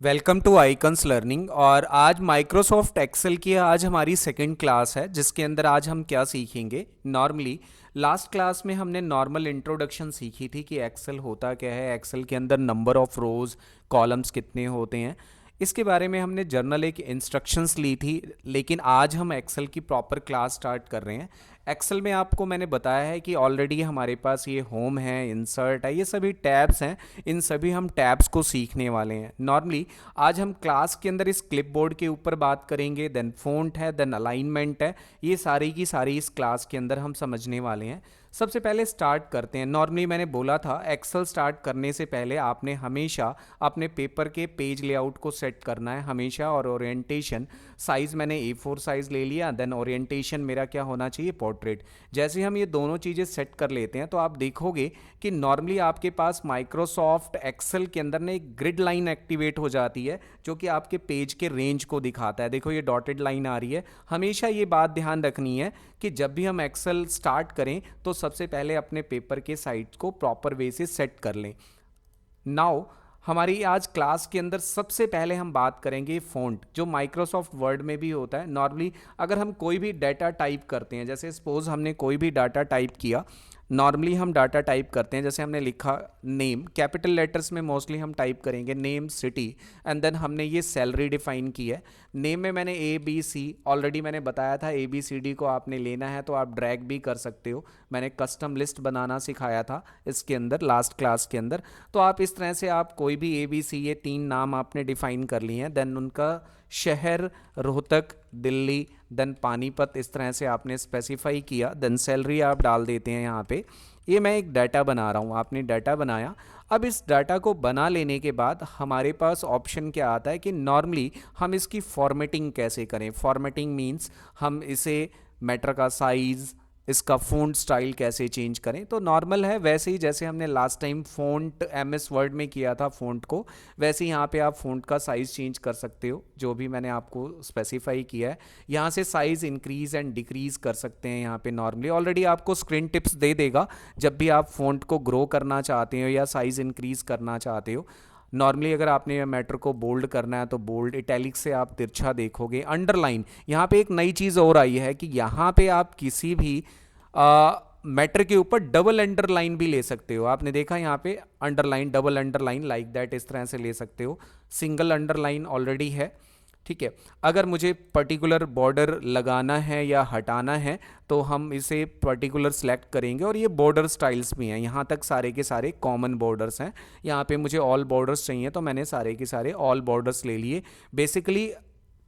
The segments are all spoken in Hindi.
Welcome to icons learning. और आज माइक्रोसॉफ्ट एक्सेल की आज हमारी सेकंड क्लास है, जिसके अंदर आज हम क्या सीखेंगे। नॉर्मली लास्ट क्लास में हमने नॉर्मल इंट्रोडक्शन सीखी थी कि एक्सेल होता क्या है, एक्सेल के अंदर नंबर ऑफ रोज कॉलम्स कितने होते हैं, इसके बारे में हमने जर्नल एक इंस्ट्रक्शंस ली थी। लेकिन आज हम एक्सेल की प्रॉपर क्लास स्टार्ट कर रहे हैं। एक्सेल में आपको मैंने बताया है कि ऑलरेडी हमारे पास ये होम है, इंसर्ट है, ये सभी टैब्स हैं। इन सभी हम टैब्स को सीखने वाले हैं। नॉर्मली आज हम क्लास के अंदर इस क्लिपबोर्ड के ऊपर बात करेंगे, देन फ़ॉन्ट है, देन अलाइनमेंट है, ये सारी की सारी इस क्लास के अंदर हम समझने वाले हैं। सबसे पहले स्टार्ट करते हैं। नॉर्मली मैंने बोला था एक्सेल स्टार्ट करने से पहले आपने हमेशा अपने पेपर के पेज लेआउट को सेट करना है हमेशा। और ओरिएंटेशन साइज़ मैंने A4 साइज़ ले लिया, देन ओरिएंटेशन मेरा क्या होना चाहिए, पोर्ट्रेट। जैसे हम ये दोनों चीज़ें सेट कर लेते हैं तो आप देखोगे कि नॉर्मली आपके पास माइक्रोसॉफ्ट एक्सेल के अंदर ना एक ग्रिड लाइन एक्टिवेट हो जाती है, जो कि आपके पेज के रेंज को दिखाता है। देखो ये डॉटेड लाइन आ रही है। हमेशा ये बात ध्यान रखनी है कि जब भी हम एक्सेल स्टार्ट करें तो सबसे पहले अपने पेपर के साइज को प्रॉपर वे से सेट कर लें। नाउ हमारी आज क्लास के अंदर सबसे पहले हम बात करेंगे फ़ॉन्ट, जो माइक्रोसॉफ्ट वर्ड में भी होता है। नॉर्मली अगर हम कोई भी डाटा टाइप करते हैं, जैसे सपोज हमने कोई भी डाटा टाइप किया, नॉर्मली हम डाटा टाइप करते हैं, जैसे हमने लिखा नेम, कैपिटल लेटर्स में मोस्टली हम टाइप करेंगे नेम, सिटी, एंड देन हमने ये सैलरी डिफाइन की है। नेम में मैंने ABC ऑलरेडी मैंने बताया था, ABCD को आपने लेना है तो आप ड्रैग भी कर सकते हो। मैंने कस्टम लिस्ट बनाना सिखाया था इसके अंदर लास्ट क्लास के अंदर। तो आप इस तरह से आप कोई भी ABC, ये 3 नाम आपने डिफाइन कर लिए हैं, देन उनका शहर रोहतक, दिल्ली, देन पानीपत, इस तरह से आपने स्पेसिफाई किया। देन सैलरी आप डाल देते हैं यहाँ पे। ये मैं एक डाटा बना रहा हूँ, आपने डाटा बनाया। अब इस डाटा को बना लेने के बाद हमारे पास ऑप्शन क्या आता है कि नॉर्मली हम इसकी फॉर्मेटिंग कैसे करें। फॉर्मेटिंग मीन्स हम इसे मैटर का साइज़, इसका फ़ॉन्ट स्टाइल कैसे चेंज करें। तो नॉर्मल है वैसे ही जैसे हमने last time font MS word में किया था फ़ॉन्ट को, वैसे ही यहाँ पे आप फ़ॉन्ट का साइज़ चेंज कर सकते हो, जो भी मैंने आपको स्पेसिफाई किया है। यहाँ से साइज़ इंक्रीज़ एंड डिक्रीज़ कर सकते हैं। यहाँ पे नॉर्मली ऑलरेडी आपको स्क्रीन टिप्स दे देगा जब भी आप फ़ॉन्ट को ग्रो करना चाहते हो या साइज़ इंक्रीज़ करना चाहते हो। नॉर्मली अगर आपने मैटर को बोल्ड करना है तो बोल्ड, इटैलिक से आप तिरछा देखोगे। अंडरलाइन, यहाँ पे एक नई चीज़ और आई है कि यहाँ पे आप किसी भी मैटर के ऊपर डबल अंडरलाइन भी ले सकते हो। आपने देखा यहाँ पे underline, double underline, like that, इस तरह से ले सकते हो। सिंगल अंडरलाइन ऑलरेडी है, ठीक है। अगर मुझे पर्टिकुलर बॉर्डर लगाना है या हटाना है तो हम इसे पर्टिकुलर सेलेक्ट करेंगे। और ये बॉर्डर स्टाइल्स भी हैं, यहाँ तक सारे के सारे कॉमन बॉर्डर्स हैं। यहाँ पे मुझे ऑल बॉर्डर्स चाहिए तो मैंने सारे के सारे ऑल बॉर्डर्स ले लिए। बेसिकली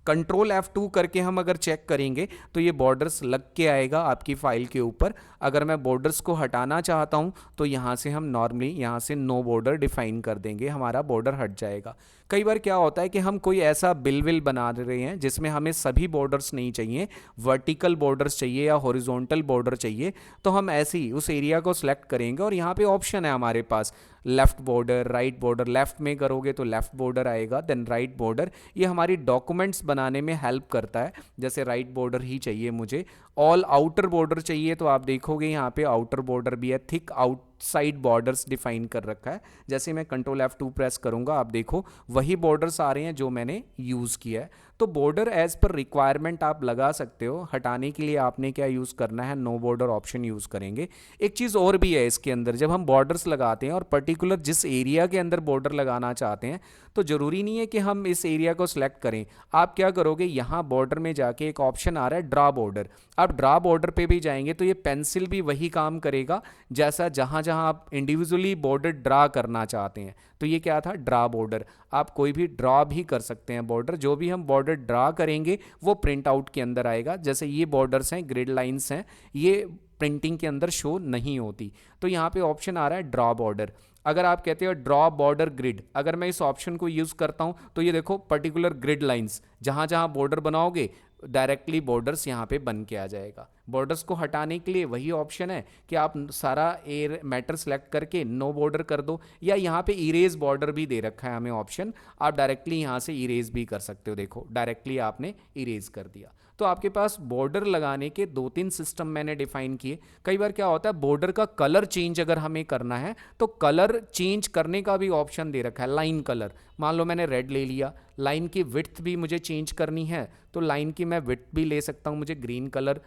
कंट्रोल F2 करके हम अगर चेक करेंगे तो ये बॉर्डर्स लग के आएगा आपकी फाइल के ऊपर। अगर मैं बॉर्डर्स को हटाना चाहता हूँ तो यहाँ से हम नॉर्मली यहाँ से नो बॉर्डर डिफाइन कर देंगे, हमारा बॉर्डर हट जाएगा। कई बार क्या होता है कि हम कोई ऐसा बिल विल बना रहे हैं जिसमें हमें सभी बॉर्डर्स नहीं चाहिए, वर्टिकल बॉर्डर्स चाहिए या हॉरिजॉन्टल बॉर्डर चाहिए, तो हम ऐसे ही उस एरिया को सिलेक्ट करेंगे। और यहाँ पे ऑप्शन है हमारे पास, left border, right border. Left में करोगे तो लेफ्ट बॉर्डर आएगा, देन राइट बॉर्डर। ये हमारी डॉक्यूमेंट्स बनाने में हेल्प करता है। जैसे राइट बॉर्डर ही चाहिए मुझे, ऑल आउटर बॉर्डर चाहिए तो आप देखोगे यहाँ पे आउटर बॉर्डर भी है, थिक आउटसाइड बॉर्डर्स डिफाइन कर रखा है। जैसे मैं कंट्रोल F2 प्रेस करूंगा, आप देखो वही बॉर्डर्स आ रहे हैं जो मैंने यूज़ किया है। तो बॉर्डर एज पर रिक्वायरमेंट आप लगा सकते हो। हटाने के लिए आपने क्या यूज़ करना है, नो बॉर्डर ऑप्शन यूज़ करेंगे। एक चीज़ और भी है इसके अंदर, जब हम बॉर्डर्स लगाते हैं और पर्टिकुलर जिस एरिया के अंदर बॉर्डर लगाना चाहते हैं तो ज़रूरी नहीं है कि हम इस एरिया को सिलेक्ट करें। आप क्या करोगे, यहाँ बॉर्डर में जाके एक ऑप्शन आ रहा है ड्रा बॉर्डर। आप ड्रा बॉर्डर पे भी जाएंगे तो ये पेंसिल भी वही काम करेगा जैसा जहाँ जहाँ आप इंडिविजुअली बॉर्डर ड्रा करना चाहते हैं। तो ये क्या था, ड्रा बॉर्डर। आप कोई भी ड्रा भी कर सकते हैं बॉर्डर। जो भी हम बॉर्डर ड्रा करेंगे वो प्रिंट आउट के अंदर आएगा। जैसे ये बॉर्डर्स हैं, ग्रिड लाइंस हैं, ये प्रिंटिंग के अंदर शो नहीं होती। तो यहाँ पे ऑप्शन आ रहा है ड्रा बॉर्डर। अगर आप कहते हो ड्रॉ बॉर्डर ग्रिड, अगर मैं इस ऑप्शन को यूज़ करता हूँ तो ये देखो पर्टिकुलर ग्रिड लाइंस, जहाँ जहाँ बॉर्डर बनाओगे डायरेक्टली बॉर्डर्स यहाँ पे बन के आ जाएगा। बॉर्डर्स को हटाने के लिए वही ऑप्शन है कि आप सारा एयर मैटर सेलेक्ट करके नो बॉर्डर कर दो, या यहाँ पे इरेज बॉर्डर भी दे रखा है हमें ऑप्शन, आप डायरेक्टली यहाँ से इरेज भी कर सकते हो। देखो डायरेक्टली आपने इरेज कर दिया। तो आपके पास बॉर्डर लगाने के 2-3 सिस्टम मैंने डिफाइन किए। कई बार क्या होता है, बॉर्डर का कलर चेंज अगर हमें करना है तो कलर चेंज करने का भी ऑप्शन दे रखा है, लाइन कलर। मान लो मैंने रेड ले लिया, लाइन की विड्थ भी मुझे चेंज करनी है तो लाइन की मैं विड्थ भी ले सकता हूँ, मुझे ग्रीन कलर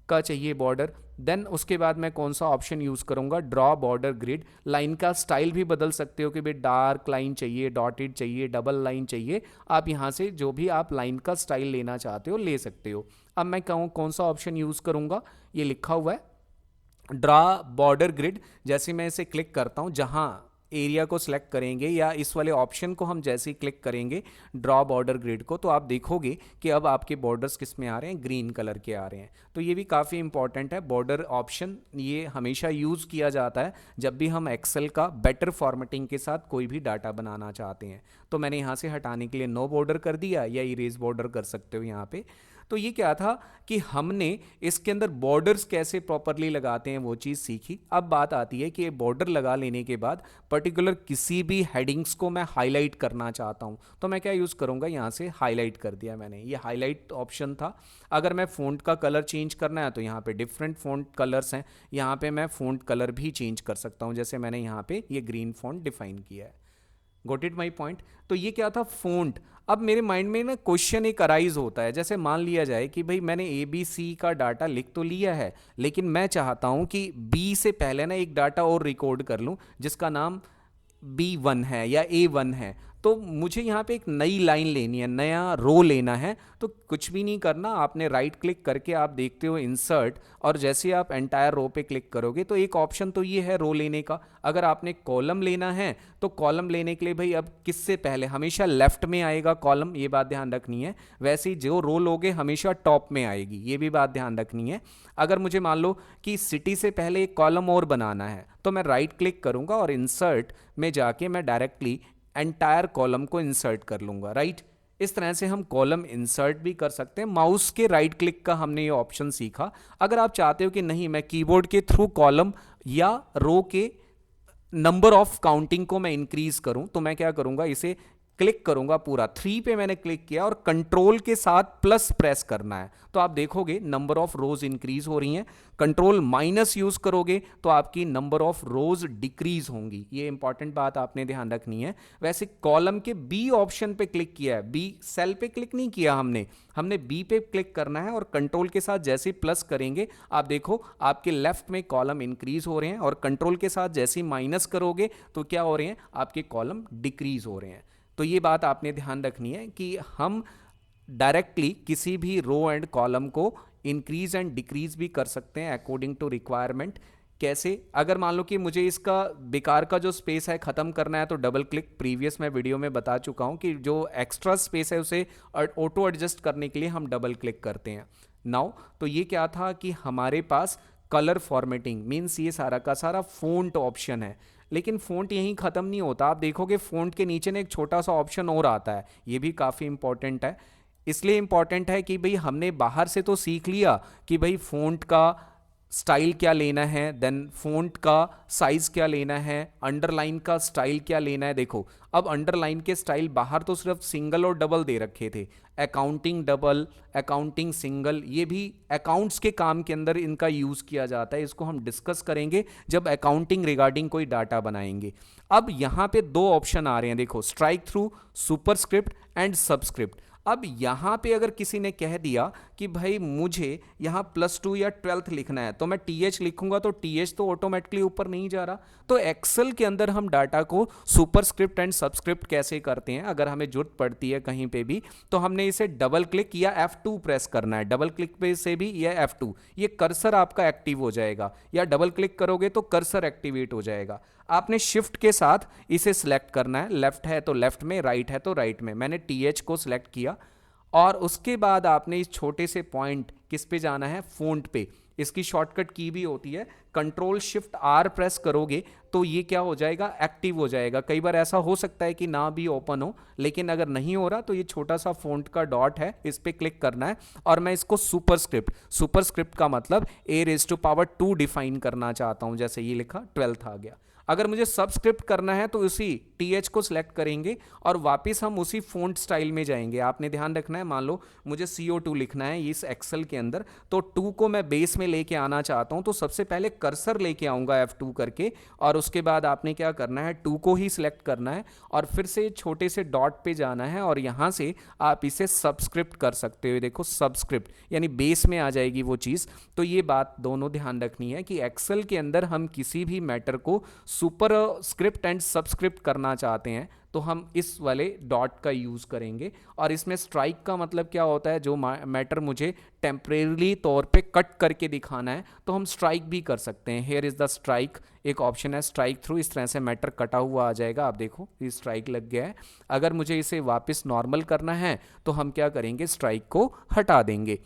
का चाहिए बॉर्डर। देन उसके बाद मैं कौन सा ऑप्शन यूज़ करूँगा, ड्रॉ बॉर्डर ग्रिड। लाइन का स्टाइल भी बदल सकते हो कि भाई डार्क लाइन चाहिए, डॉटेड चाहिए, डबल लाइन चाहिए, आप यहाँ से जो भी आप लाइन का स्टाइल लेना चाहते हो ले सकते हो। अब मैं कहूँ कौन सा ऑप्शन यूज़ करूँगा, ये लिखा हुआ है ड्रा बॉर्डर ग्रिड। जैसे मैं इसे क्लिक करता हूँ, जहाँ एरिया को सिलेक्ट करेंगे या इस वाले ऑप्शन को हम जैसे ही क्लिक करेंगे ड्रॉ बॉर्डर ग्रिड को, तो आप देखोगे कि अब आपके बॉर्डर्स किस में आ रहे हैं, ग्रीन कलर के आ रहे हैं। तो ये भी काफ़ी इंपॉर्टेंट है बॉर्डर ऑप्शन, ये हमेशा यूज़ किया जाता है जब भी हम एक्सेल का बेटर फॉर्मेटिंग के साथ कोई भी डाटा बनाना चाहते हैं। तो मैंने यहाँ से हटाने के लिए नो बॉर्डर कर दिया, या इरेज बॉर्डर कर सकते हो यहाँ पे। तो ये क्या था कि हमने इसके अंदर बॉर्डर्स कैसे प्रॉपरली लगाते हैं वो चीज़ सीखी। अब बात आती है कि ये बॉर्डर लगा लेने के बाद पर्टिकुलर किसी भी हेडिंग्स को मैं हाईलाइट करना चाहता हूँ, तो मैं क्या यूज़ करूँगा, यहाँ से हाईलाइट कर दिया मैंने, ये हाईलाइट ऑप्शन था। अगर मैं फ़ॉन्ट का कलर चेंज करना है तो यहाँ पे डिफरेंट फ़ॉन्ट कलर्स हैं, यहाँ पे मैं फ़ॉन्ट कलर भी चेंज कर सकता हूँ, जैसे मैंने यहाँ पे ये ग्रीन फ़ॉन्ट डिफाइन किया है। Got it my point. तो ये क्या था, फ़ॉन्ट। अब मेरे माइंड में ना क्वेश्चन एक अराइज होता है, जैसे मान लिया जाए कि भाई मैंने ABC का डाटा लिख तो लिया है, लेकिन मैं चाहता हूँ कि B से पहले ना एक डाटा और रिकॉर्ड कर लूँ जिसका नाम B1 है या A1 है। तो मुझे यहाँ पे एक नई लाइन लेनी है, नया रो लेना है। तो कुछ भी नहीं करना, आपने राइट क्लिक करके आप देखते हो इंसर्ट, और जैसे आप एंटायर रो पे क्लिक करोगे तो एक ऑप्शन तो ये है रो लेने का। अगर आपने कॉलम लेना है तो कॉलम लेने के लिए भाई अब किससे पहले, हमेशा लेफ्ट में आएगा कॉलम, ये बात ध्यान रखनी है। वैसे ही जो रो लोगे हमेशा टॉप में आएगी, ये भी बात ध्यान रखनी है। अगर मुझे मान लो कि सिटी से पहले एक कॉलम और बनाना है तो मैं राइट क्लिक करूंगा और इंसर्ट में जाके मैं डायरेक्टली एंटायर कॉलम को इंसर्ट कर लूंगा, राइट। इस तरह से हम कॉलम इंसर्ट भी कर सकते हैं। माउस के राइट क्लिक का हमने ये ऑप्शन सीखा। अगर आप चाहते हो कि नहीं मैं कीबोर्ड के थ्रू कॉलम या रो के नंबर ऑफ काउंटिंग को मैं इंक्रीज करूं, तो मैं क्या करूंगा, इसे क्लिक करूंगा पूरा 3 पे मैंने क्लिक किया और कंट्रोल के साथ प्लस प्रेस करना है, तो आप देखोगे नंबर ऑफ रोज इंक्रीज हो रही हैं। कंट्रोल माइनस यूज करोगे तो आपकी नंबर ऑफ रोज डिक्रीज होंगी। ये इंपॉर्टेंट बात आपने ध्यान रखनी है। वैसे कॉलम के बी ऑप्शन पे क्लिक किया है, बी सेल पे क्लिक नहीं किया हमने बी पे क्लिक करना है और कंट्रोल के साथ जैसे प्लस करेंगे आप देखो आपके लेफ्ट में कॉलम इंक्रीज हो रहे हैं, और कंट्रोल के साथ जैसे माइनस करोगे तो क्या हो रहे हैं, आपके कॉलम डिक्रीज हो रहे हैं। तो ये बात आपने ध्यान रखनी है कि हम डायरेक्टली किसी भी रो एंड कॉलम को इंक्रीज एंड डिक्रीज भी कर सकते हैं अकॉर्डिंग टू रिक्वायरमेंट। कैसे, अगर मान लो कि मुझे इसका बेकार का जो स्पेस है खत्म करना है तो डबल क्लिक, प्रीवियस मैं वीडियो में बता चुका हूं कि जो एक्स्ट्रा स्पेस है उसे ऑटो एडजस्ट करने के लिए हम डबल क्लिक करते हैं। नाउ तो ये क्या था कि हमारे पास कलर फॉर्मेटिंग मीन्स ये सारा का सारा फ़ॉन्ट ऑप्शन है। लेकिन फ़ॉन्ट यहीं ख़त्म नहीं होता, आप देखोगे फ़ॉन्ट के नीचे ना एक छोटा सा ऑप्शन और आता है, ये भी काफ़ी इंपॉर्टेंट है। इसलिए इंपॉर्टेंट है कि भाई हमने बाहर से तो सीख लिया कि भाई फ़ॉन्ट का स्टाइल क्या लेना है, देन फ़ॉन्ट का साइज़ क्या लेना है, अंडरलाइन का स्टाइल क्या लेना है। देखो अब अंडरलाइन के स्टाइल बाहर तो सिर्फ सिंगल और डबल दे रखे थे, अकाउंटिंग डबल, अकाउंटिंग सिंगल, ये भी अकाउंट्स के काम के अंदर इनका यूज़ किया जाता है। इसको हम डिस्कस करेंगे जब अकाउंटिंग रिगार्डिंग कोई डाटा बनाएंगे। अब यहाँ पे दो ऑप्शन आ रहे हैं, देखो strike through, superscript and subscript. अब यहाँ पे अगर किसी ने कह दिया कि भाई मुझे यहाँ +2 या 12th लिखना है तो मैं TH लिखूंगा तो TH तो ऑटोमेटिकली ऊपर नहीं जा रहा। तो एक्सेल के अंदर हम डाटा को सुपरस्क्रिप्ट एंड सबस्क्रिप्ट कैसे करते हैं, अगर हमें जरूरत पड़ती है कहीं पे भी तो हमने इसे डबल क्लिक या F2 प्रेस करना है। डबल क्लिक पे से भी या F2, ये कर्सर आपका एक्टिव हो जाएगा, या डबल क्लिक करोगे तो कर्सर एक्टिवेट हो जाएगा। आपने शिफ्ट के साथ इसे सिलेक्ट करना है, लेफ्ट है तो लेफ्ट में, राइट है तो राइट में। मैंने TH को सिलेक्ट किया और उसके बाद आपने इस छोटे से पॉइंट किस पे जाना है, फ़ॉन्ट पे। इसकी शॉर्टकट की भी होती है, कंट्रोल शिफ्ट आर प्रेस करोगे तो ये क्या हो जाएगा, एक्टिव हो जाएगा। कई बार ऐसा हो सकता है कि ना भी ओपन हो, लेकिन अगर नहीं हो रहा तो ये छोटा सा फॉन्ट का डॉट है, इस पर क्लिक करना है और मैं इसको सुपरस्क्रिप्ट का मतलब a⁻² डिफाइन करना चाहता हूं, जैसे ये लिखा 12th आ गया। अगर मुझे सबस्क्रिप्ट करना है तो उसी th को सिलेक्ट करेंगे और वापस हम उसी फॉन्ट स्टाइल में जाएंगे। आपने ध्यान रखना है, मान लो मुझे CO2 लिखना है इस एक्सेल के अंदर, तो 2 को मैं बेस में लेके आना चाहता हूं, तो सबसे पहले कर्सर लेके आऊंगा F2 करके, और उसके बाद आपने क्या करना है, 2 को ही सिलेक्ट करना है और फिर से छोटे से डॉट पे जाना है और यहां से आप इसे सबस्क्रिप्ट कर सकते हो। देखो सबस्क्रिप्ट यानी बेस में आ जाएगी वो चीज़। तो ये बात दोनों ध्यान रखनी है कि एक्सेल के अंदर हम किसी भी मैटर को सुपर स्क्रिप्ट एंड सबस्क्रिप्ट करना चाहते हैं तो हम इस वाले डॉट का यूज़ करेंगे। और इसमें स्ट्राइक का मतलब क्या होता है, जो मैटर मुझे टेम्परेरी तौर पे कट करके दिखाना है तो हम स्ट्राइक भी कर सकते हैं। हेयर इज़ द स्ट्राइक, एक ऑप्शन है स्ट्राइक थ्रू, इस तरह से मैटर कटा हुआ आ जाएगा। आप देखो ये स्ट्राइक लग गया है। अगर मुझे इसे वापस नॉर्मल करना है तो हम क्या करेंगे, स्ट्राइक को हटा देंगे।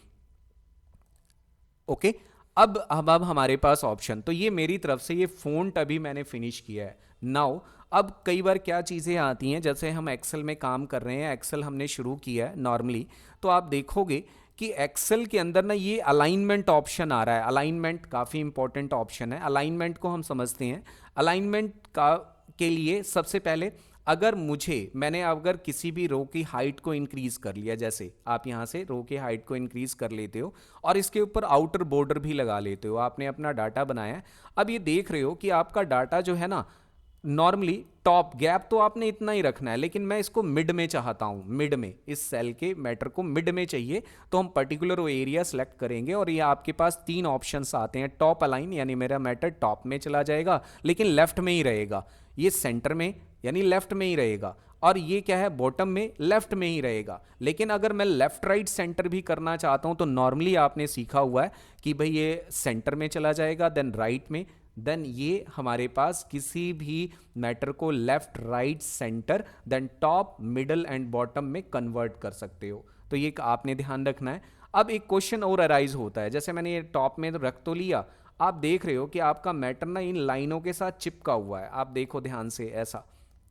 ओके, अब हमारे पास ऑप्शन, तो ये मेरी तरफ से ये फ़ॉन्ट अभी मैंने फिनिश किया है। नाउ अब कई बार क्या चीज़ें आती हैं, जैसे हम एक्सेल में काम कर रहे हैं, एक्सेल हमने शुरू किया है नॉर्मली, तो आप देखोगे कि एक्सेल के अंदर ना ये अलाइनमेंट ऑप्शन आ रहा है। अलाइनमेंट काफ़ी इंपॉर्टेंट ऑप्शन है। अलाइनमेंट को हम समझते हैं। अलाइनमेंट का के लिए सबसे पहले अगर मैंने अगर किसी भी रो की हाइट को इंक्रीज कर लिया, जैसे आप यहाँ से रो की हाइट को इंक्रीज कर लेते हो और इसके ऊपर आउटर बॉर्डर भी लगा लेते हो, आपने अपना डाटा बनाया है। अब ये देख रहे हो कि आपका डाटा जो है ना, नॉर्मली टॉप गैप तो आपने इतना ही रखना है, लेकिन मैं इसको मिड में चाहता हूं, मिड में, इस सेल के मैटर को मिड में चाहिए, तो हम पर्टिकुलर वो एरिया सेलेक्ट करेंगे और ये आपके पास 3 ऑप्शंस आते हैं। टॉप अलाइन यानी मेरा मैटर टॉप में चला जाएगा लेकिन लेफ्ट में ही रहेगा, ये सेंटर में यानी लेफ्ट में ही रहेगा, और ये क्या है, बॉटम में लेफ्ट में ही रहेगा। लेकिन अगर मैं लेफ्ट राइट सेंटर भी करना चाहता हूं तो नॉर्मली आपने सीखा हुआ है कि भाई ये सेंटर में चला जाएगा, देन राइट में, देन ये हमारे पास किसी भी मैटर को left right centre then top middle and bottom में कन्वर्ट कर सकते हो। तो ये आपने ध्यान रखना है। अब एक क्वेश्चन और अराइज होता है, जैसे मैंने ये टॉप में तो रख तो लिया, आप देख रहे हो कि आपका मैटर ना इन लाइनों के साथ चिपका हुआ है। आप देखो ध्यान से, ऐसा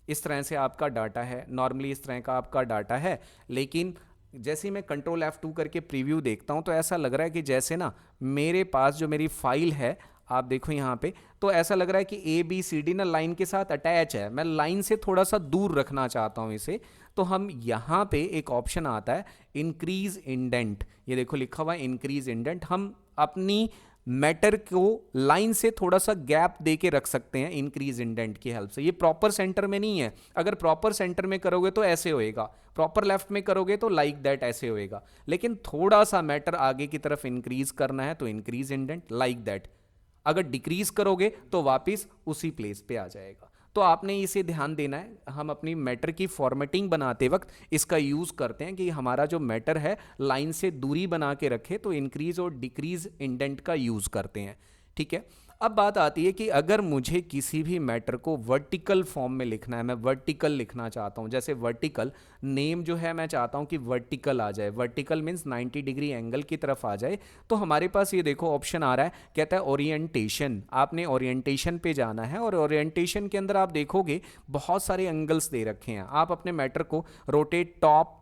इस तरह से आपका डाटा है, नॉर्मली इस तरह का आपका डाटा है, लेकिन जैसे ही मैं कंट्रोल F2 करके प्रीव्यू देखता हूं तो ऐसा लग रहा है कि जैसे ना मेरे पास जो मेरी फाइल है, आप देखो यहाँ पे, तो ऐसा लग रहा है कि ABCD ना लाइन के साथ अटैच है। मैं लाइन से थोड़ा सा दूर रखना चाहता हूँ इसे, तो हम यहाँ पे एक ऑप्शन आता है इंक्रीज इंडेंट, ये देखो लिखा हुआ है इंक्रीज इंडेंट। हम अपनी मैटर को लाइन से थोड़ा सा गैप दे के रख सकते हैं इंक्रीज इंडेंट की हेल्प से। ये प्रॉपर सेंटर में नहीं है, अगर प्रॉपर सेंटर में करोगे तो ऐसे होएगा, प्रॉपर लेफ्ट में करोगे तो लाइक दैट ऐसे होएगा, लेकिन थोड़ा सा मैटर आगे की तरफ इंक्रीज करना है तो इंक्रीज इंडेंट लाइक दैट। अगर डिक्रीज करोगे तो वापस उसी प्लेस पे आ जाएगा। तो आपने इसे ध्यान देना है। हम अपनी मैटर की फॉर्मेटिंग बनाते वक्त इसका यूज करते हैं कि हमारा जो मैटर है लाइन से दूरी बना के रखे, तो इंक्रीज और डिक्रीज इंडेंट का यूज करते हैं। ठीक है, अब बात आती है कि अगर मुझे किसी भी मैटर को वर्टिकल फॉर्म में लिखना है, मैं वर्टिकल लिखना चाहता हूं, जैसे वर्टिकल नेम जो है मैं चाहता हूं कि वर्टिकल आ जाए, वर्टिकल मीन्स 90 डिग्री एंगल की तरफ आ जाए, तो हमारे पास ये देखो ऑप्शन आ रहा है, कहता है ओरिएंटेशन। आपने ओरिएंटेशन पे जाना है और ओरिएंटेशन के अंदर आप देखोगे बहुत सारे एंगल्स दे रखे हैं। आप अपने मैटर को रोटेट टॉप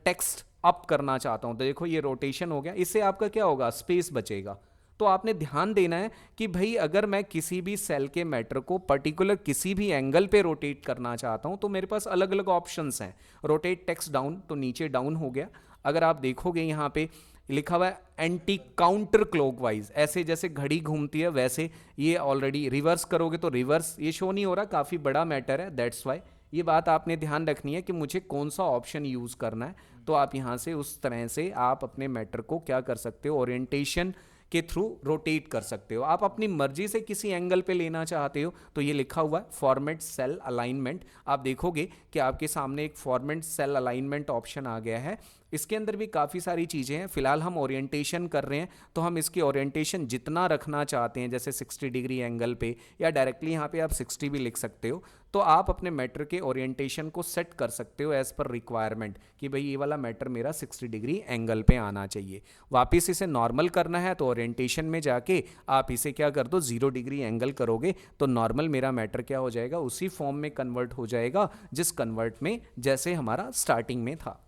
टेक्स्ट अप करना चाहता हूं तो देखो ये रोटेशन हो गया, इससे आपका क्या होगा, स्पेस बचेगा। तो आपने ध्यान देना है कि भाई अगर मैं किसी भी सेल के मैटर को पर्टिकुलर किसी भी एंगल पे रोटेट करना चाहता हूं तो मेरे पास अलग अलग ऑप्शंस हैं। रोटेट टेक्स्ट डाउन तो नीचे डाउन हो गया। अगर आप देखोगे यहाँ पे लिखा हुआ है एंटी काउंटर क्लॉकवाइज, ऐसे जैसे घड़ी घूमती है वैसे ये ऑलरेडी। रिवर्स करोगे तो रिवर्स, ये शो नहीं हो रहा, काफ़ी बड़ा मैटर है, दैट्स वाई। ये बात आपने ध्यान रखनी है कि मुझे कौन सा ऑप्शन यूज़ करना है। तो आप यहाँ से उस तरह से आप अपने मैटर को क्या कर सकते हो, ओरिएंटेशन के थ्रू रोटेट कर सकते हो। आप अपनी मर्जी से किसी एंगल पे लेना चाहते हो तो ये लिखा हुआ है फॉर्मेट सेल अलाइनमेंट। आप देखोगे कि आपके सामने एक फॉर्मेट सेल अलाइनमेंट ऑप्शन आ गया है। इसके अंदर भी काफ़ी सारी चीज़ें हैं। फिलहाल हम ओरिएंटेशन कर रहे हैं तो हम इसकी ओरिएंटेशन जितना रखना चाहते हैं, जैसे 60 डिग्री एंगल पे, या डायरेक्टली यहाँ पे आप 60 भी लिख सकते हो, तो आप अपने मैटर के ओरिएंटेशन को सेट कर सकते हो एज पर रिक्वायरमेंट कि भाई ये वाला मैटर मेरा 60 डिग्री एंगल पे आना चाहिए। वापस इसे नॉर्मल करना है तो ओरिएंटेशन में जाके आप इसे क्या कर दो, 0 डिग्री एंगल करोगे तो नॉर्मल मेरा मैटर क्या हो जाएगा, उसी फॉर्म में कन्वर्ट हो जाएगा जिस कन्वर्ट में जैसे हमारा स्टार्टिंग में था।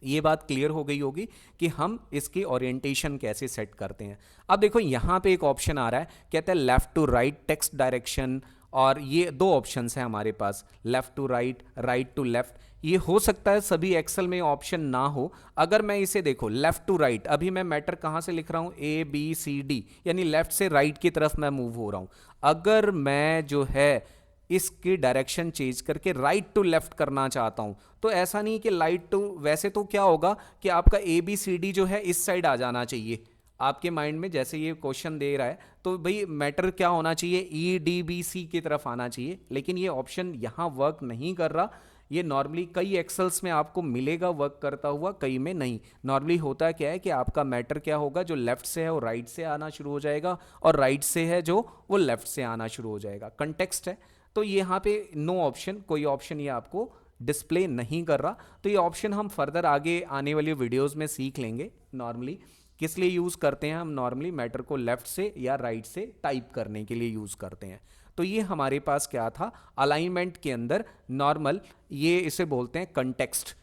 ये बात क्लियर हो गई होगी कि हम इसकी ओरिएंटेशन कैसे सेट करते हैं। अब देखो यहाँ पे एक ऑप्शन आ रहा है, कहते हैं left to right text direction, और ये दो ऑप्शंस हैं हमारे पास, left to right, right to left. ये हो सकता है सभी एक्सेल में ऑप्शन ना हो। अगर मैं इसे देखो लेफ्ट टू राइट, अभी मैं मैटर कहाँ से लिख रहा हूँ, ए बी सी डी, यानी लेफ्ट से राइट की तरफ मैं मूव हो रहा हूँ। अगर मैं जो है इसकी डायरेक्शन चेंज करके राइट टू लेफ्ट करना चाहता हूं तो ऐसा नहीं कि लाइट टू, वैसे तो क्या होगा कि आपका ए बी सी डी जो है इस साइड आ जाना चाहिए आपके माइंड में, जैसे ये क्वेश्चन दे रहा है तो भाई मैटर क्या होना चाहिए, ई डी बी सी की तरफ आना चाहिए, लेकिन ये ऑप्शन यहां वर्क नहीं कर रहा। ये नॉर्मली कई एक्सेल्स में आपको मिलेगा वर्क करता हुआ, कई में नहीं। नॉर्मली होता क्या है कि आपका मैटर क्या होगा, जो लेफ्ट से है वो राइट से आना शुरू हो जाएगा और राइट से है जो वो लेफ्ट से आना शुरू हो जाएगा। कंटेक्स्ट है तो यहाँ पे नो ऑप्शन, कोई ऑप्शन ये आपको डिस्प्ले नहीं कर रहा। तो ये ऑप्शन हम फर्दर आगे आने वाली वीडियोस में सीख लेंगे। नॉर्मली किस लिए यूज़ करते हैं, हम नॉर्मली मैटर को लेफ्ट से या राइट से टाइप करने के लिए यूज़ करते हैं। तो ये हमारे पास क्या था अलाइनमेंट के अंदर नॉर्मल, ये इसे बोलते हैं कंटेक्स्ट।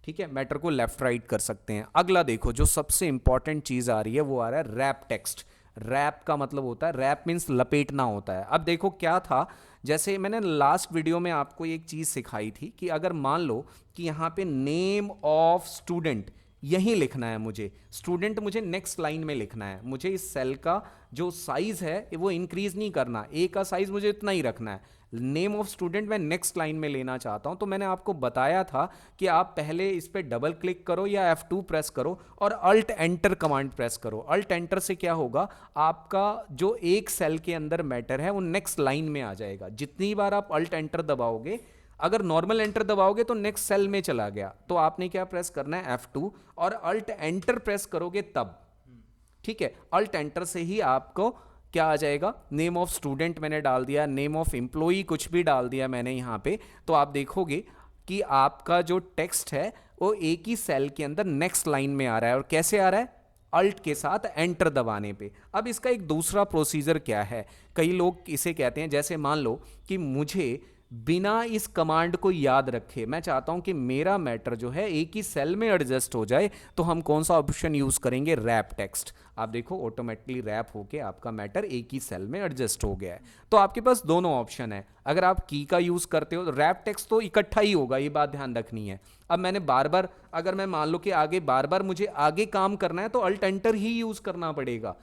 ठीक है, मैटर को लेफ्ट राइट कर सकते हैं। अगला देखो जो सबसे इंपॉर्टेंट चीज़ आ रही है वो आ रहा है रैप टेक्स्ट। रैप का मतलब होता है, रैप मीन्स लपेटना होता है। अब देखो क्या था, जैसे मैंने लास्ट वीडियो में आपको एक चीज़ सिखाई थी कि अगर मान लो कि यहाँ पे नेम ऑफ स्टूडेंट यहीं लिखना है, मुझे स्टूडेंट मुझे नेक्स्ट लाइन में लिखना है, मुझे इस सेल का जो साइज है वो इंक्रीज नहीं करना, ए का साइज मुझे इतना ही रखना है। नेम ऑफ स्टूडेंट मैं नेक्स्ट लाइन में लेना चाहता हूं, तो मैंने आपको बताया था कि आप पहले इस पर डबल क्लिक करो या F2 प्रेस करो और अल्ट एंटर कमांड प्रेस करो। अल्ट एंटर से क्या होगा, आपका जो एक सेल के अंदर मैटर है वो नेक्स्ट लाइन में आ जाएगा। जितनी बार आप अल्ट एंटर दबाओगे, अगर नॉर्मल एंटर दबाओगे तो नेक्स्ट सेल में चला गया, तो आपने क्या प्रेस करना है F2 और अल्ट एंटर प्रेस करोगे तब। ठीक है, अल्ट एंटर से ही आपको क्या आ जाएगा, नेम ऑफ स्टूडेंट मैंने डाल दिया, नेम ऑफ एम्प्लॉई कुछ भी डाल दिया मैंने यहाँ पे, तो आप देखोगे कि आपका जो टेक्स्ट है वो एक ही सेल के अंदर नेक्स्ट लाइन में आ रहा है। और कैसे आ रहा है, अल्ट के साथ एंटर दबाने पे। अब इसका एक दूसरा प्रोसीजर क्या है, कई लोग इसे कहते हैं, जैसे मान लो कि मुझे बिना इस कमांड को याद रखे मैं चाहता हूं कि मेरा मैटर जो है एक ही सेल में एडजस्ट हो जाए, तो हम कौन सा ऑप्शन यूज करेंगे, रैप टेक्स्ट। आप देखो ऑटोमेटिकली रैप होके आपका मैटर एक ही सेल में एडजस्ट हो गया है। तो आपके पास दोनों ऑप्शन है, अगर आप की का यूज करते हो तो रैप टेक्स्ट तो इकट्ठा ही होगा, ये बात ध्यान रखनी है। अब मैंने बार बार, अगर मैं मान लो कि आगे बार बार मुझे आगे काम करना है तो अल्ट एंटर ही यूज करना पड़ेगा।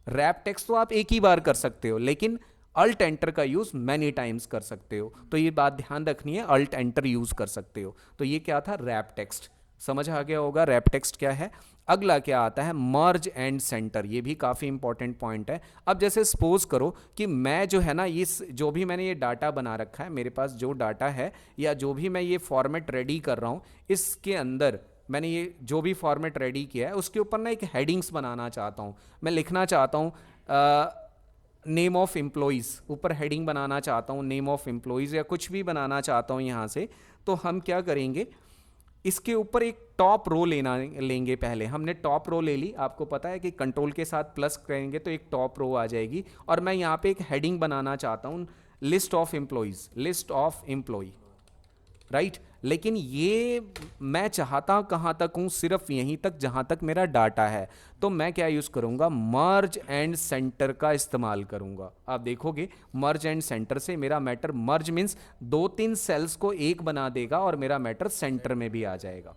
रैप टेक्स्ट तो आप एक ही बार कर सकते हो, लेकिन अल्ट एंटर का यूज मैनी टाइम्स कर सकते हो, तो ये बात ध्यान रखनी है, अल्ट एंटर यूज कर सकते हो। तो ये क्या था, रैप टेक्स्ट। समझ आ गया होगा रैप टेक्स्ट क्या है। अगला क्या आता है, मर्ज एंड सेंटर। ये भी काफ़ी इंपॉर्टेंट पॉइंट है। अब जैसे सपोज करो कि मैं जो है ना, इस जो भी मैंने ये डाटा बना रखा है, मेरे पास जो डाटा है या जो भी मैं ये फॉर्मेट रेडी कर रहा हूँ, इसके अंदर मैंने ये जो भी फॉर्मेट रेडी किया है उसके ऊपर ना एक हेडिंग्स बनाना चाहता हूँ। मैं लिखना चाहता हूँ नेम ऑफ एम्प्लॉइज़, ऊपर हेडिंग बनाना चाहता हूँ नेम ऑफ एम्प्लॉइज़, या कुछ भी बनाना चाहता हूँ यहाँ से। तो हम क्या करेंगे, इसके ऊपर एक टॉप रो लेंगे। पहले हमने टॉप रो ले ली, आपको पता है कि कंट्रोल के साथ प्लस करेंगे तो एक टॉप रो आ जाएगी। और मैं यहाँ पे एक हेडिंग बनाना चाहता हूँ list of employees, list of employ, right. लेकिन ये मैं चाहता कहाँ तक हूँ, सिर्फ यहीं तक जहाँ तक मेरा डाटा है। तो मैं क्या यूज़ करूँगा, मर्ज एंड सेंटर का इस्तेमाल करूँगा। आप देखोगे मर्ज एंड सेंटर से मेरा मैटर, मर्ज मीन्स 2-3 सेल्स को एक बना देगा और मेरा मैटर सेंटर में भी आ जाएगा।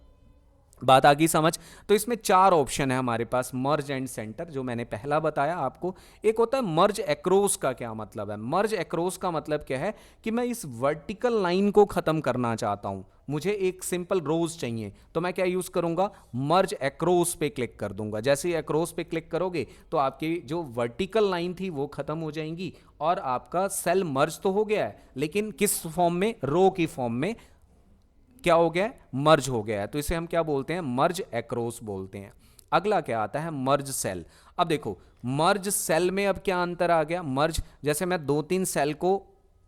बात आ गई समझ। तो इसमें 4 ऑप्शन है हमारे पास, मर्ज एंड सेंटर, जो मैंने पहला बताया आपको। एक होता है मर्ज एक्रॉस का क्या मतलब है, मर्ज एक्रॉस का मतलब क्या है कि मैं इस वर्टिकल लाइन को खत्म करना चाहता हूं, मुझे एक सिंपल रोज चाहिए, तो मैं क्या यूज करूंगा, मर्ज एक्रॉस पे क्लिक कर दूंगा। जैसे ही एक्रॉस पे क्लिक करोगे तो आपकी जो वर्टिकल लाइन थी वो खत्म हो जाएंगी और आपका सेल मर्ज तो हो गया है, लेकिन किस फॉर्म में, रो की फॉर्म में क्या हो गया है, मर्ज हो गया है। तो इसे हम क्या बोलते हैं, मर्ज एक्रॉस बोलते हैं। अगला क्या आता है, मर्ज सेल। अब देखो मर्ज सेल में अब क्या अंतर आ गया, मर्ज जैसे मैं 2-3 सेल को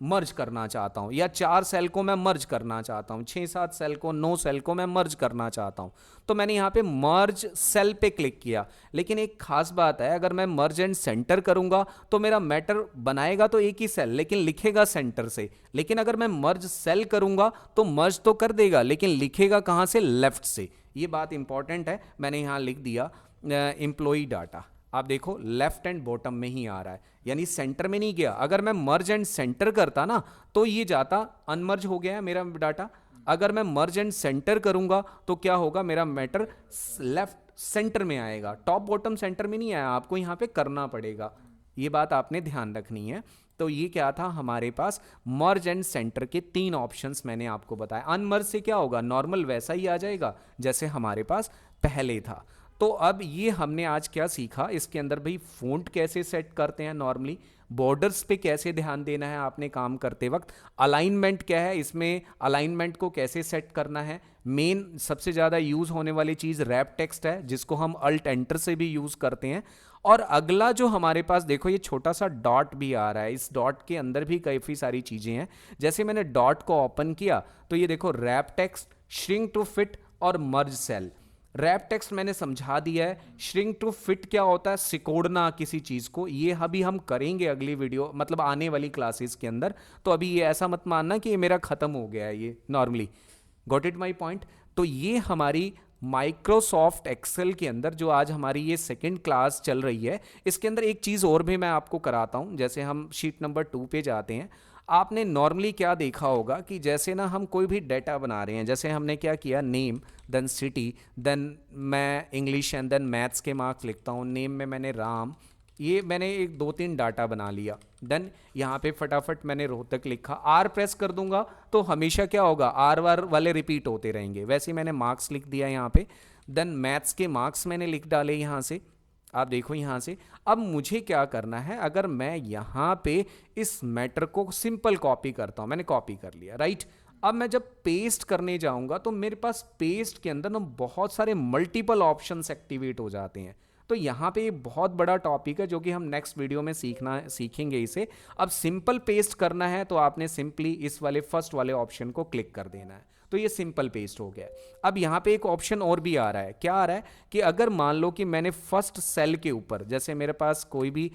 मर्ज करना चाहता हूँ, या 4 सेल को मैं मर्ज करना चाहता हूँ, 6-7 सेल को, 9 सेल को मैं मर्ज करना चाहता हूँ, तो मैंने यहाँ पे मर्ज सेल पे क्लिक किया। लेकिन एक खास बात है, अगर मैं मर्ज एंड सेंटर करूंगा तो मेरा मैटर बनाएगा तो एक ही सेल लेकिन लिखेगा सेंटर से। लेकिन अगर मैं मर्ज सेल करूंगा तो मर्ज तो कर देगा लेकिन लिखेगा कहाँ से, लेफ्ट से। ये बात इंपॉर्टेंट है, मैंने यहाँ लिख दिया एम्प्लॉई डाटा। आप देखो लेफ्ट एंड बॉटम में ही आ रहा है, यानी सेंटर में नहीं गया। अगर मैं मर्ज एंड सेंटर करता ना तो ये जाता, अनमर्ज हो गया है मेरा डाटा। अगर मैं मर्ज एंड सेंटर करूंगा तो क्या होगा, मेरा मैटर लेफ्ट सेंटर में आएगा, टॉप बॉटम सेंटर में नहीं आया, आपको यहां पे करना पड़ेगा। ये बात आपने ध्यान रखनी है। तो ये क्या था हमारे पास, मर्ज एंड सेंटर के 3 ऑप्शंस मैंने आपको बताया। अनमर्ज से क्या होगा, नॉर्मल वैसा ही आ जाएगा जैसे हमारे पास पहले था। तो अब ये हमने आज क्या सीखा, इसके अंदर भाई फ़ॉन्ट कैसे सेट करते हैं नॉर्मली, बॉर्डर्स पे कैसे ध्यान देना है आपने काम करते वक्त, अलाइनमेंट क्या है, इसमें अलाइनमेंट को कैसे सेट करना है। मेन सबसे ज़्यादा यूज़ होने वाली चीज़ रैप टेक्स्ट है, जिसको हम अल्ट एंटर से भी यूज़ करते हैं। और अगला जो हमारे पास देखो, ये छोटा सा डॉट भी आ रहा है, इस डॉट के अंदर भी काफ़ी सारी चीज़ें हैं। जैसे मैंने डॉट को ओपन किया तो ये देखो wrap text, shrink to fit और मर्ज सेल। रैप टेक्स्ट मैंने समझा दिया है। श्रिंक टू फिट क्या होता है, सिकोड़ना किसी चीज को, ये अभी हम करेंगे अगली वीडियो, मतलब आने वाली क्लासेस के अंदर। तो अभी ये ऐसा मत मानना कि ये मेरा खत्म हो गया है, ये normally got it my point. तो ये हमारी माइक्रोसॉफ्ट एक्सेल के अंदर जो आज हमारी ये सेकंड क्लास चल रही है, इसके अंदर एक चीज़ और भी मैं आपको कराता हूं। जैसे हम शीट नंबर 2 पे जाते हैं, आपने नॉर्मली क्या देखा होगा कि जैसे ना हम कोई भी डेटा बना रहे हैं, जैसे हमने क्या किया, नेम देन सिटी देन मैं इंग्लिश एंड देन मैथ्स के मार्क्स लिखता हूँ। नेम में मैंने राम, ये मैंने एक 2-3 डाटा बना लिया। देन यहाँ पे फटाफट मैंने रोहतक लिखा, आर प्रेस कर दूंगा तो हमेशा क्या होगा, आर वार वाले रिपीट होते रहेंगे। वैसे ही मैंने मार्क्स लिख दिया यहाँ पे। देन मैथ्स के मार्क्स मैंने लिख डाले यहाँ से, आप देखो यहाँ से। अब मुझे क्या करना है, अगर मैं यहाँ पे इस मैटर को सिंपल कॉपी करता हूँ, मैंने कॉपी कर लिया, राइट। अब मैं जब पेस्ट करने जाऊंगा तो मेरे पास पेस्ट के अंदर ना बहुत सारे मल्टीपल ऑप्शंस एक्टिवेट हो जाते हैं। तो यहाँ पे ये बहुत बड़ा टॉपिक है जो कि हम नेक्स्ट वीडियो में सीखेंगे इसे। अब सिंपल पेस्ट करना है तो आपने सिंपली इस वाले फर्स्ट वाले ऑप्शन को क्लिक कर देना है, तो ये सिंपल पेस्ट हो गया। अब यहाँ पे एक ऑप्शन और भी आ रहा है, क्या आ रहा है कि अगर मान लो कि मैंने फर्स्ट सेल के ऊपर, जैसे मेरे पास कोई भी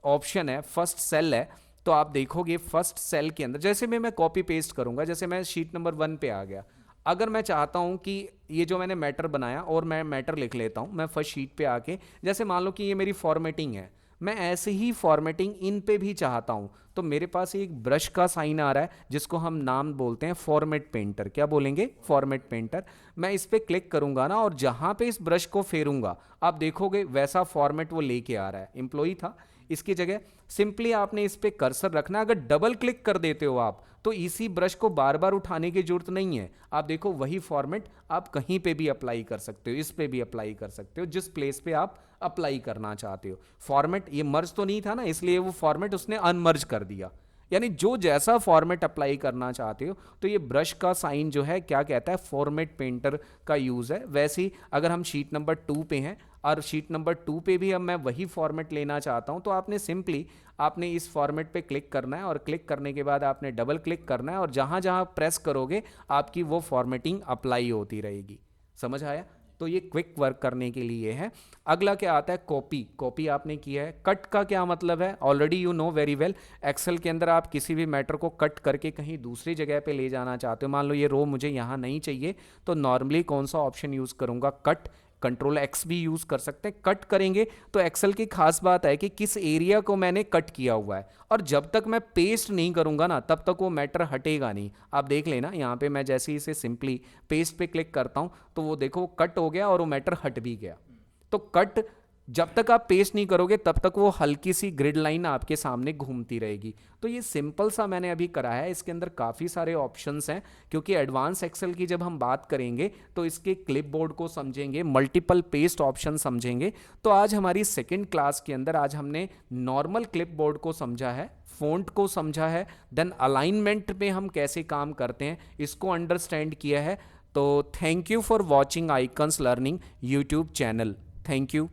ऑप्शन है, फर्स्ट सेल है, तो आप देखोगे फर्स्ट सेल के अंदर जैसे भी मैं कॉपी पेस्ट करूंगा, जैसे मैं शीट नंबर 1 पे आ गया। अगर मैं चाहता हूं कि ये जो मैंने मैटर बनाया और मैं मैटर लिख लेता हूं, मैं फर्स्ट शीट पे आके, जैसे मान लो कि ये मेरी फॉर्मेटिंग है, मैं ऐसे ही फॉर्मेटिंग इन पे भी चाहता हूं, तो मेरे पास एक ब्रश का साइन आ रहा है जिसको हम नाम बोलते हैं फॉर्मेट पेंटर। क्या बोलेंगे, फॉर्मेट पेंटर। मैं इस पे क्लिक करूंगा ना और जहां पे इस ब्रश को फेरूंगा, आप देखोगे वैसा फॉर्मेट वो लेके आ रहा है। एम्प्लॉई था, इसकी जगह सिंपली आपने इस पे कर्सर रखना। अगर डबल क्लिक कर देते हो आप तो इसी ब्रश को बार बार उठाने की जरूरत नहीं है। आप देखो वही फॉर्मेट आप कहीं पे भी अप्लाई कर सकते हो, इस पे भी अप्लाई कर सकते हो, जिस प्लेस पे आप अप्लाई करना चाहते हो। फॉर्मेट ये मर्ज तो नहीं था ना, इसलिए वो फॉर्मेट उसने अनमर्ज कर दिया। यानी जो जैसा फॉर्मेट अप्लाई करना चाहते हो, तो ये ब्रश का साइन जो है क्या कहता है, फॉर्मेट पेंटर का यूज है। वैसे ही अगर हम शीट नंबर 2 पे हैं और शीट नंबर 2 पे भी अब मैं वही फॉर्मेट लेना चाहता हूं, तो आपने सिंपली आपने इस फॉर्मेट पे क्लिक करना है और क्लिक करने के बाद आपने डबल क्लिक करना है और जहां जहां प्रेस करोगे आपकी वो फॉर्मेटिंग अप्लाई होती रहेगी। समझ आया। तो ये क्विक वर्क करने के लिए है। अगला क्या आता है, कॉपी। कॉपी आपने किया है। कट का क्या मतलब है, already you know very well. Excel के अंदर आप किसी भी मैटर को कट करके कहीं दूसरी जगह पे ले जाना चाहते हो, मान लो ये रो मुझे यहाँ नहीं चाहिए, तो नॉर्मली कौन सा ऑप्शन यूज करूंगा, कट। कंट्रोल एक्स भी यूज कर सकते हैं। कट करेंगे तो एक्सेल की खास बात है कि किस एरिया को मैंने कट किया हुआ है, और जब तक मैं पेस्ट नहीं करूंगा ना तब तक वो मैटर हटेगा नहीं। आप देख लेना यहाँ पे मैं जैसे ही इसे सिंपली पेस्ट पे क्लिक करता हूं तो वो देखो कट हो गया और वो मैटर हट भी गया। तो कट जब तक आप पेस्ट नहीं करोगे तब तक वो हल्की सी ग्रिड लाइन आपके सामने घूमती रहेगी। तो ये सिंपल सा मैंने अभी करा है। इसके अंदर काफ़ी सारे ऑप्शंस हैं, क्योंकि एडवांस एक्सेल की जब हम बात करेंगे तो इसके क्लिपबोर्ड को समझेंगे, मल्टीपल पेस्ट ऑप्शन समझेंगे। तो आज हमारी सेकंड क्लास के अंदर आज हमने नॉर्मल क्लिपबोर्ड को समझा है, फ़ॉन्ट को समझा है, देन अलाइनमेंट में हम कैसे काम करते हैं इसको अंडरस्टैंड किया है। तो thank you for watching icons learning YouTube channel. Thank you.